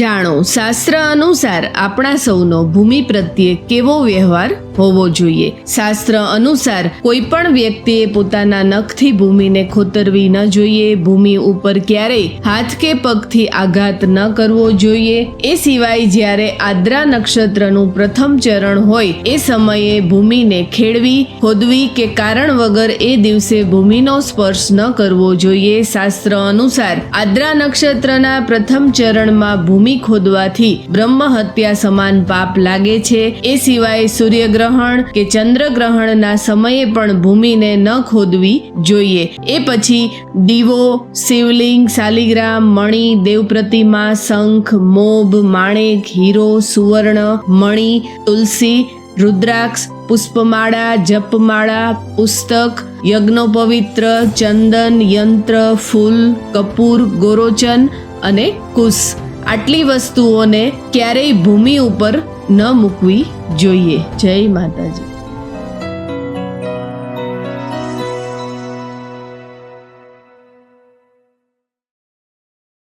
જાણો શાસ્ત્ર અનુસાર આપણા સૌનો ભૂમિ પ્રત્યે કેવો વ્યવહાર હોવો જોઈએ। શાસ્ત્ર અનુસાર કોઈ પણ વ્યક્તિએ પોતાના નખથી ભૂમિને ખોતરવી ન જોઈએ। ભૂમિ ઉપર ક્યારેય હાથ કે પગથી આઘાત ન કરવો જોઈએ। એ સિવાય જ્યારે આદ્રા નક્ષત્રનું પ્રથમ ચરણ હોય એ સમયે ભૂમિને ખેડવી, ખોદવી કે કારણ વગર એ દિવસે ભૂમિનો સ્પર્શ ન કરવો જોઈએ। શાસ્ત્ર અનુસાર આદ્રા નક્ષત્રના પ્રથમ ચરણમાં ભૂમિ ખોદવાથી બ્રહ્મ હત્યા સમાન પાપ લાગે છે। એ સિવાય સૂર્યગ્રહણ કે ચંદ્રગ્રહણના સમયે પણ ભૂમિને ન ખોદવી જોઈએ। એ પછી દીવો, શિવલિંગ, શાલિગ્રામ, મણિ, દેવ પ્રતિમા, શંખ, મોભ, માણેક, હીરો, સુવર્ણ, મણિ, તુલસી, રુદ્રાક્ષ, પુષ્પમાળા, જપમાળા, પુસ્તક, યજ્ઞોપવિત્ર, ચંદન, યંત્ર, ફૂલ, કપૂર, ગોરોચન અને કુશ આટલી વસ્તુઓને ક્યારેય ભૂમિ ઉપર ન મૂકવી જોઈએ। જય માતાજી।